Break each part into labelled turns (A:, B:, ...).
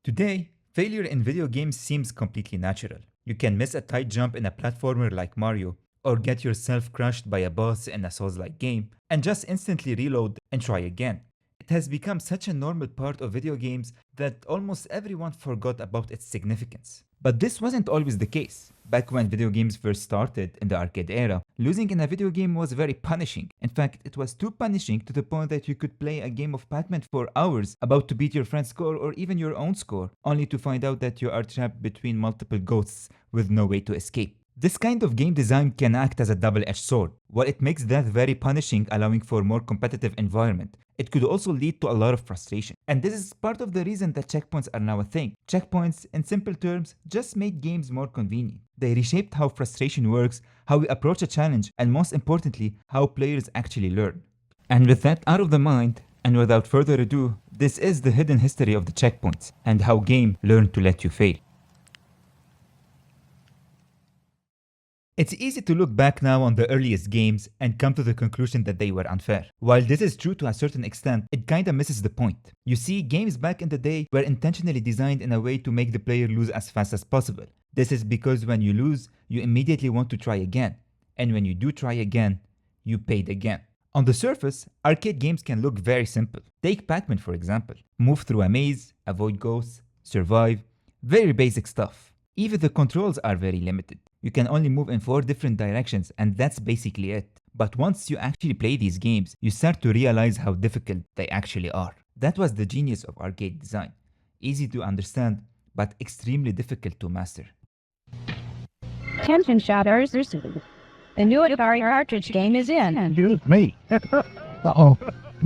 A: Today, failure in video games seems completely natural. You can miss a tight jump in a platformer like Mario, or get yourself crushed by a boss in a Souls-like game, and just instantly reload and try again. It has become such a normal part of video games that almost everyone forgot about its significance. But this wasn't always the case. Back when video games first started in the arcade era, losing in a video game was very punishing. In fact, it was too punishing to the point that you could play a game of Pac-Man for hours about to beat your friend's score or even your own score, only to find out that you are trapped between multiple ghosts with no way to escape. This kind of game design can act as a double-edged sword. While it makes that very punishing, allowing for a more competitive environment, it could also lead to a lot of frustration. And this is part of the reason that checkpoints are now a thing. Checkpoints, in simple terms, just made games more convenient. They reshaped how frustration works, how we approach a challenge, and most importantly, how players actually learn. And with that out of the mind, and without further ado, this is the hidden history of the checkpoints, and how game learned to let you fail. It's easy to look back now on the earliest games and come to the conclusion that they were unfair. While this is true to a certain extent, it kinda misses the point. You see, games back in the day were intentionally designed in a way to make the player lose as fast as possible. This is because when you lose, you immediately want to try again. And when you do try again, you paid again. On the surface, arcade games can look very simple. Take Pac-Man for example. Move through a maze, avoid ghosts, survive, very basic stuff. Even the controls are very limited. You can only move in 4 different directions and that's basically it. But once you actually play these games, you start to realize how difficult they actually are. That was the genius of arcade design. Easy to understand, but extremely difficult to master.
B: Attention shouters, the new Atari cartridge game is in.
C: Excuse me. Uh-oh.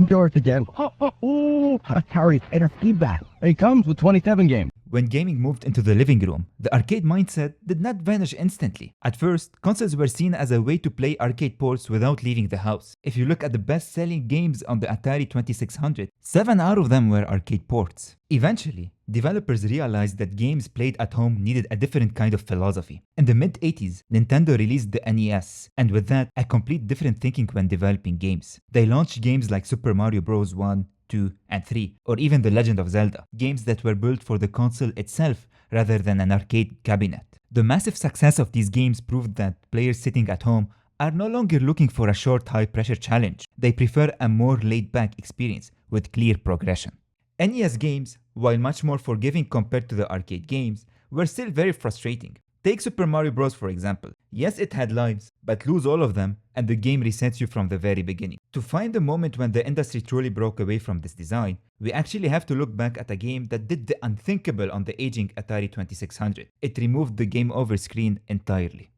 C: Doors again. Atari's inner feedback. It comes with 27 games.
A: When gaming moved into the living room, the arcade mindset did not vanish instantly. At first, consoles were seen as a way to play arcade ports without leaving the house. If you look at the best-selling games on the Atari 2600, 7 out of them were arcade ports. Eventually, developers realized that games played at home needed a different kind of philosophy. In the mid-80s, Nintendo released the NES, and with that, a complete different thinking when developing games. They launched games like Super Mario Bros. 1, 2, and 3, or even The Legend of Zelda, games that were built for the console itself rather than an arcade cabinet. The massive success of these games proved that players sitting at home are no longer looking for a short high-pressure challenge. They prefer a more laid-back experience with clear progression. NES games, while much more forgiving compared to the arcade games, were still very frustrating. Take Super Mario Bros. For example. Yes, it had lives, but lose all of them and the game resets you from the very beginning. To find the moment when the industry truly broke away from this design, we actually have to look back at a game that did the unthinkable on the aging Atari 2600. It removed the game over screen entirely.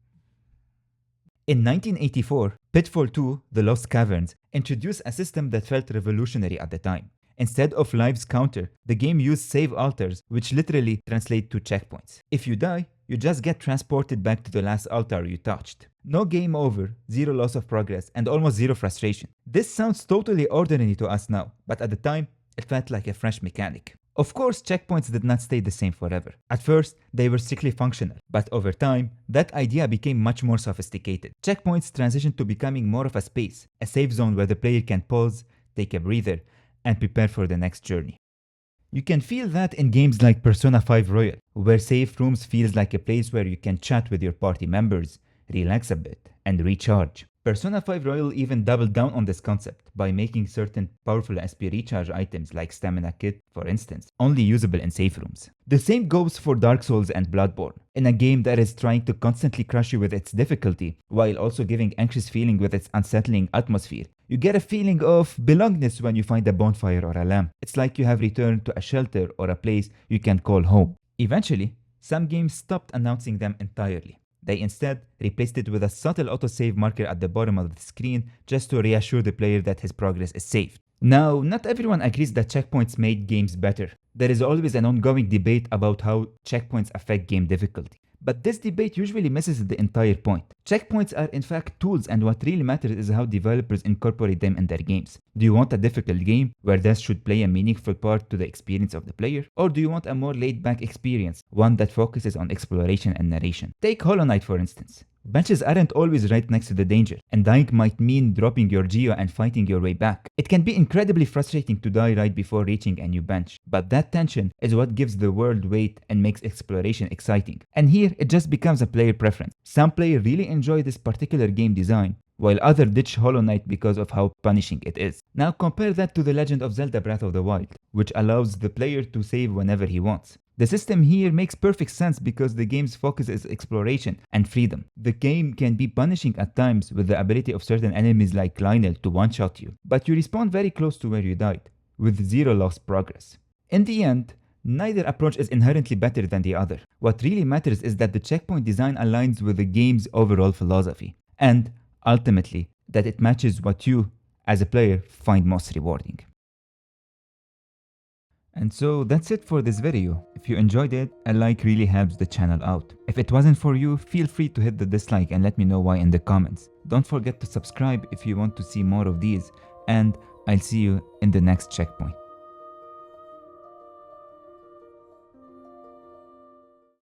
A: In 1984, Pitfall II, The Lost Caverns, introduced a system that felt revolutionary at the time. Instead of lives counter, the game used save altars, which literally translate to checkpoints. If you die, you just get transported back to the last altar you touched. No game over, zero loss of progress, and almost zero frustration. This sounds totally ordinary to us now, but at the time, it felt like a fresh mechanic. Of course, checkpoints did not stay the same forever. At first, they were strictly functional, but over time, that idea became much more sophisticated. Checkpoints transitioned to becoming more of a space, a safe zone where the player can pause, take a breather, and prepare for the next journey. You can feel that in games like Persona 5 Royal, where safe rooms feels like a place where you can chat with your party members, relax a bit, and recharge. Persona 5 Royal even doubled down on this concept by making certain powerful SP recharge items like Stamina Kit, for instance, only usable in safe rooms. The same goes for Dark Souls and Bloodborne. In a game that is trying to constantly crush you with its difficulty, while also giving anxious feeling with its unsettling atmosphere, you get a feeling of belongingness when you find a bonfire or a lamp. It's like you have returned to a shelter or a place you can call home. Eventually, some games stopped announcing them entirely. They instead replaced it with a subtle autosave marker at the bottom of the screen just to reassure the player that his progress is saved. Now, not everyone agrees that checkpoints made games better. There is always an ongoing debate about how checkpoints affect game difficulty. But this debate usually misses the entire point. Checkpoints are in fact tools, and what really matters is how developers incorporate them in their games. Do you want a difficult game where death should play a meaningful part to the experience of the player? Or do you want a more laid-back experience, one that focuses on exploration and narration? Take Hollow Knight for instance. Benches aren't always right next to the danger, and dying might mean dropping your geo and fighting your way back. It can be incredibly frustrating to die right before reaching a new bench, but that tension is what gives the world weight and makes exploration exciting. And here, it just becomes a player preference. Some players really enjoy this particular game design, while others ditch Hollow Knight because of how punishing it is. Now compare that to The Legend of Zelda Breath of the Wild, which allows the player to save whenever he wants. The system here makes perfect sense because the game's focus is exploration and freedom. The game can be punishing at times with the ability of certain enemies like Lionel to one-shot you, but you respawn very close to where you died, with zero lost progress. In the end, neither approach is inherently better than the other. What really matters is that the checkpoint design aligns with the game's overall philosophy, and ultimately, that it matches what you, as a player, find most rewarding. And so that's it for this video. If you enjoyed it, a like really helps the channel out. If it wasn't for you, feel free to hit the dislike and let me know why in the comments. Don't forget to subscribe if you want to see more of these, and I'll see you in the next checkpoint.